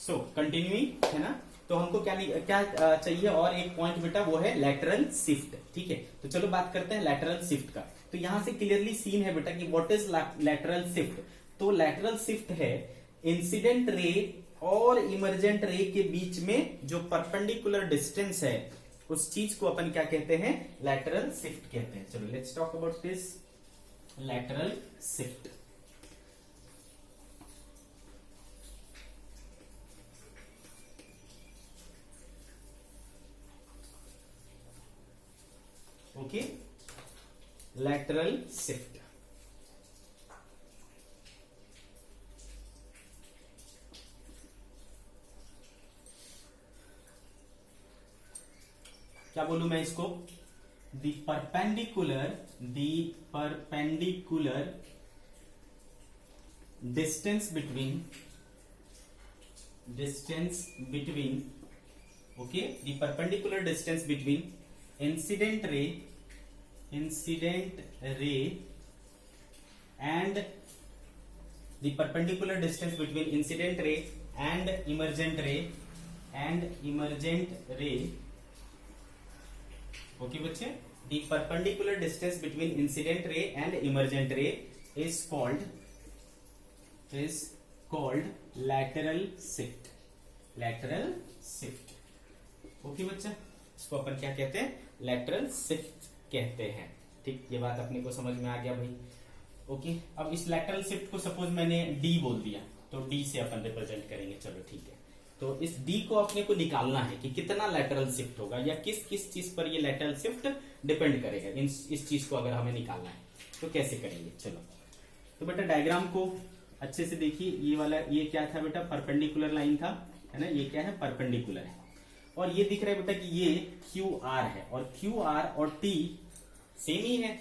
सो continuing है ना। तो हमको क्या चाहिए और एक पॉइंट बेटा, वो है लैटरल शिफ्ट। ठीक है, तो चलो बात करते हैं लैटरल शिफ्ट का। तो यहां से क्लियरली सीन है बेटा कि व्हाट इज लैटरल शिफ्ट। तो लैटरल शिफ्ट है इंसिडेंट रे और इमर्जेंट रे के बीच में जो परपेंडिकुलर डिस्टेंस है, उस चीज को अपन क्या कहते हैं, लैटरल शिफ्ट कहते हैं। चलो let's talk about this lateral shift. Okay, lateral shift. क्या बोलूं मैं इसको, the perpendicular distance between okay, the perpendicular distance between incident ray and the perpendicular distance between incident ray and emergent ray okay बच्चे, the perpendicular distance between incident ray and emergent ray is called lateral shift okay बच्चा, इसको अपन क्या कहते हैं, lateral shift कहते हैं। ठीक, ये बात अपने को समझ में आ गया भाई। ओके, अब इस लैटरल शिफ्ट को सपोज मैंने डी बोल दिया, तो डी से अपन रिप्रेजेंट करेंगे। चलो ठीक है, तो इस डी को अपने को निकालना है कि कितना लैटरल शिफ्ट होगा या किस किस चीज पर ये लैटरल शिफ्ट डिपेंड करेगा। इस चीज को अगर हमें निकालना है तो कैसे करेंगे। चलो, तो बेटा डायग्राम को अच्छे से देखिए। ये वाला, ये क्या था बेटा, परपेंडिकुलर लाइन था, है ना। ये क्या है, परपेंडिकुलर है। और ये दिख रहा है बेटा कि ये क्यू आर है, और क्यू आर और टी सेम ही है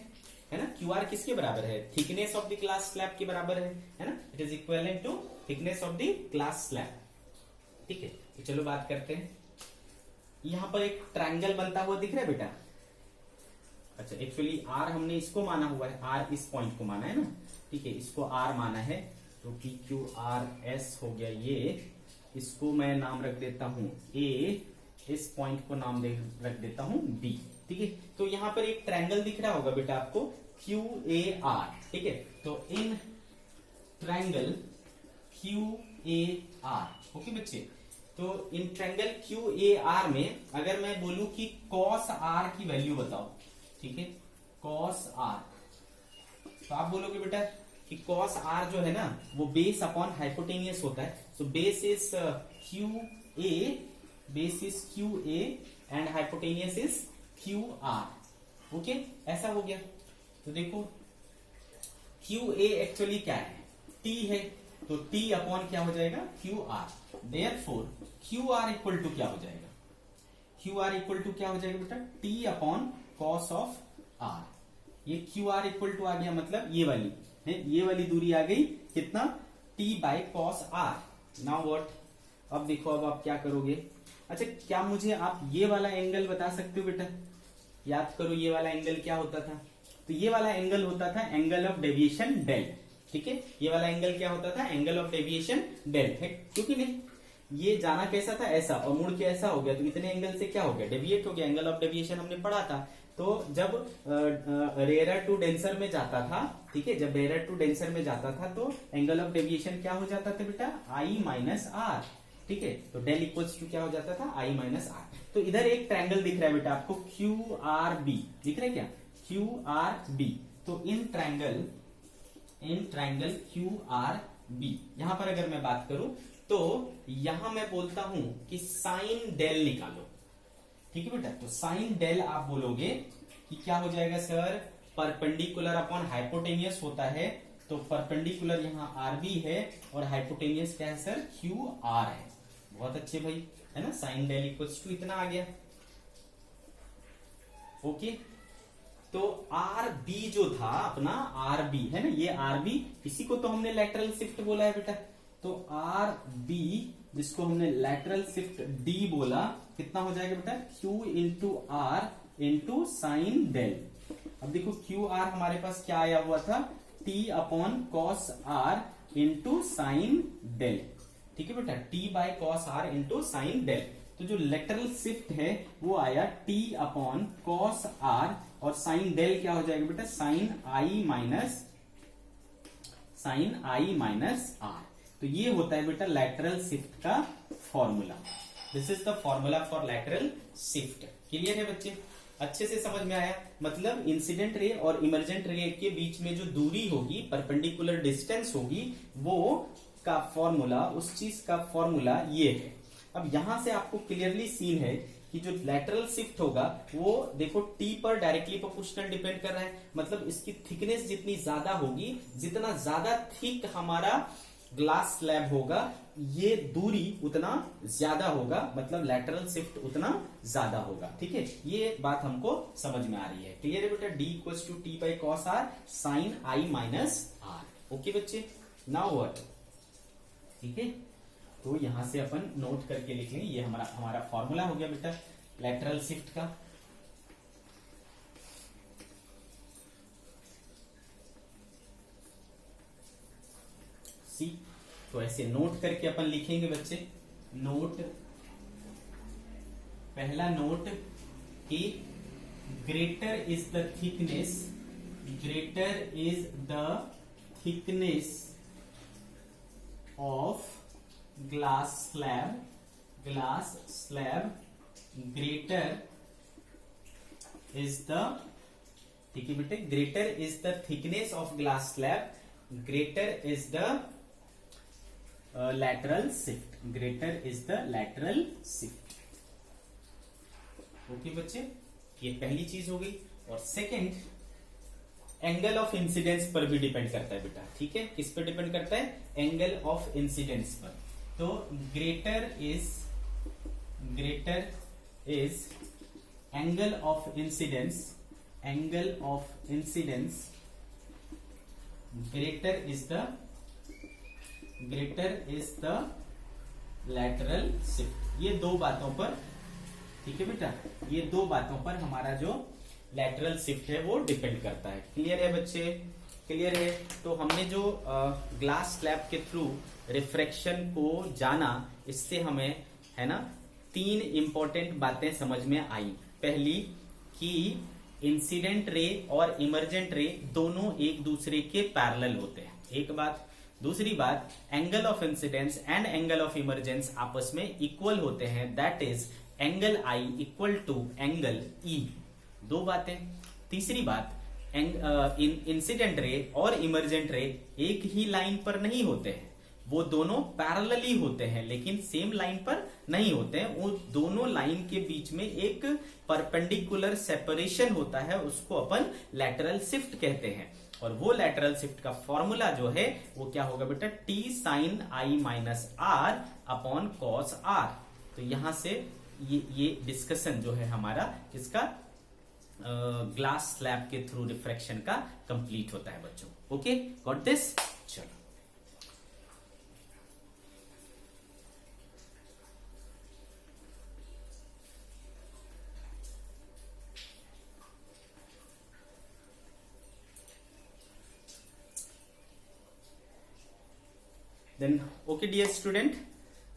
ना। क्यू आर किसके बराबर है, thickness of the glass slab के बराबर है ना। It is equivalent to thickness of the glass slab. ठीक है, तो चलो बात करते हैं। यहां पर एक ट्रायंगल बनता हुआ दिख रहा है बेटा। अच्छा, एक्चुअली आर हमने इसको माना हुआ है, आर इस पॉइंट को माना है ना। ठीक है, इसको आर माना है, तो पी क्यू आर एस हो गया ये। इसको मैं नाम रख देता हूं ए, इस पॉइंट को नाम रख देता हूं बी। ठीक है, तो यहां पर एक ट्रायंगल दिख रहा होगा बेटा आपको, क्यू ए आर। ठीक है, तो in triangle Q A R, okay बच्चे, तो in triangle Q A R में अगर मैं बोलूं कि कॉस आर की वैल्यू बताओ, ठीक है, कॉस आर, तो आप बोलोगे बेटा कि कॉस आर जो है ना, वो बेस अपॉन हाइपोटेनियस होता है। So base is Q A and hypotenuse is Q R. Okay, ऐसा हो गया। तो देखो क्यू ए एक्चुअली क्या है, टी है, तो टी अपॉन क्या हो जाएगा, Q R. Therefore Q R equal to क्या हो जाएगा, क्यू आर इक्वल टू क्या हो जाएगा बेटा, T upon cos of R. ये क्यू आर इक्वल टू आ गया, मतलब ये वाली है, ये वाली दूरी आ गई कितना, T by cos R. Now what, अब देखो, अब आप क्या करोगे। अच्छा, क्या मुझे आप ये वाला एंगल बता सकते हो बेटा, याद करो ये वाला एंगल क्या होता था। तो ये वाला एंगल होता था एंगल ऑफ डेविएशन डेल। ठीक है, ये वाला एंगल क्या होता था, एंगल ऑफ डेविएशन डेल है, क्योंकि नहीं ये जाना कैसा था, ऐसा, और मुड़ के ऐसा हो गया, तो इतने एंगल से क्या हो गया, डेविएट हो गया। एंगल ऑफ डेविएशन हमने पढ़ा था। तो जब रेयर टू डेंसर में जाता था, ठीक है, जब रेयर टू डेंसर में जाता था तो एंगल ऑफ डेविएशन क्या हो जाता था बेटा, आई माइनस आर। ठीक है, तो डेल इक्वल्स टू क्या हो जाता था, आई माइनस आर। तो इधर एक ट्रायंगल दिख रहा है बेटा आपको, क्यू आर बी दिख रहा है क्या, क्यू आर बी। तो in triangle Q R B, यहां पर अगर मैं बात करूं तो यहां मैं बोलता हूं कि साइन डेल निकालो। ठीक है बेटा, तो साइन डेल आप बोलोगे कि क्या हो जाएगा सर, परपेंडिकुलर अपॉन हाइपोटेनियस होता है, तो परपेंडिकुलर यहां आर बी है और हाइपोटेनियस क्या है सर, क्यू आर है। बहुत अच्छे भाई, है ना। साइन डेल इक्वल्स टू इतना आ गया। ओके, तो आर बी जो था अपना, आर बी है ना, ये आर बी, इसी को तो हमने लैटरल शिफ्ट बोला है बेटा। तो आर बी, जिसको हमने लैटरल शिफ्ट डी बोला, कितना हो जाएगा बेटा, Q into R into sine del. अब देखो क्यू आर हमारे पास क्या आया हुआ था, T upon cos R into sine del. ठीक है बेटा, T by cos R into sine del. तो जो लेटरल शिफ्ट है वो आया टी अपॉन कॉस आर, और साइन डेल क्या हो जाएगा बेटा, साइन आई माइनस आर। तो ये होता है बेटा लैटरल शिफ्ट का formula. This is the formula for lateral shift. Clear है बच्चे, अच्छे से समझ में आया। मतलब इंसिडेंट रे और इमर्जेंट रे के बीच में जो दूरी होगी, परपेंडिकुलर डिस्टेंस होगी, वो का फॉर्मूला, उस चीज का फॉर्मूला ये है। अब यहां से आपको क्लियरली सीन है कि जो लैटरल शिफ्ट होगा वो देखो टी पर डायरेक्टली प्रोपोर्शनल डिपेंड कर रहा है। मतलब इसकी थिकनेस जितनी ज्यादा होगी, जितना ज्यादा थिक हमारा ग्लास स्लैब होगा, ये दूरी उतना ज्यादा होगा, मतलब लैटरल शिफ्ट उतना ज्यादा होगा। ठीक है, ये बात हमको समझ में आ रही है। क्लियर है बेटा, D equals to T by cos R sine I minus R. Okay बच्चे, नाउ व्हाट, ठीक है, तो यहां से अपन नोट करके लिख लेंगे। ये हमारा फॉर्मूला हो गया बेटा लैटरल शिफ्ट का। सी, तो ऐसे नोट करके अपन लिखेंगे बच्चे। नोट, पहला नोट कि greater is the thickness, greater is the thickness of glass slab, greater is the, ठीक है बेटे, greater is the thickness of glass slab, greater is the lateral shift, greater is the lateral shift। Okay बच्चे, ये पहली चीज हो गई। और सेकंड, एंगल ऑफ इंसिडेंस पर भी डिपेंड करता है बेटा। ठीक है, किस पर डिपेंड करता है, एंगल ऑफ इंसिडेंस पर। तो greater is angle of incidence, greater is the lateral shift. ये दो बातों पर, ठीक है बेटा, ये दो बातों पर हमारा जो लैटरल शिफ्ट है वो डिपेंड करता है। क्लियर है बच्चे, क्लियर है। तो हमने जो ग्लास स्लैब के थ्रू रिफ्रैक्शन को जाना, इससे हमें, है ना, तीन इंपॉर्टेंट बातें समझ में आई। पहली कि इंसिडेंट रे और इमर्जेंट रे दोनों एक दूसरे के पैरेलल होते हैं, एक बात। दूसरी बात, angle of incidence and angle of emergence आपस में इक्वल होते हैं, that is angle I equal to angle E. दो बातें। तीसरी बात, इंसिडेंट रे और इमर्जेंट रे एक ही लाइन पर नहीं होते हैं, वो दोनों पैरेलली होते हैं, लेकिन सेम लाइन पर नहीं होते हैं। वो दोनों लाइन के बीच में एक परपेंडिकुलर सेपरेशन होता है, उसको अपन लैटरल शिफ्ट कहते हैं। और वो लैटरल शिफ्ट का फॉर्मूला जो है वो क्या होगा बेटा, T sine I minus R upon cos R. तो यहां से ये डिस्कशन जो है हमारा इसका ग्लास स्लैब के थ्रू रिफ्रैक्शन का कंप्लीट होता है बच्चों। Okay, got this. चलो, देन ओके डियर स्टूडेंट,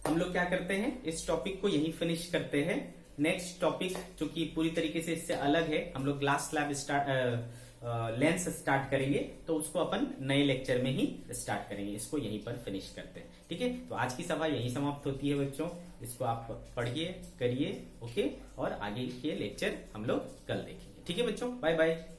हम लोग क्या करते हैं, इस टॉपिक को यहीं फिनिश करते हैं। नेक्स्ट टॉपिक जो कि पूरी तरीके से इससे अलग है, हम लोग ग्लास स्लैब लेंस स्टार्ट करेंगे, तो उसको अपन नए लेक्चर में ही स्टार्ट करेंगे। इसको यहीं पर फिनिश करते हैं। ठीक है, तो आज की सभा यहीं समाप्त होती है बच्चों। इसको आप पढ़िए, करिए, ओके, और आगे के लेक्चर हम लोग कल देखेंगे। ठीक है बच्चों, बाय बाय।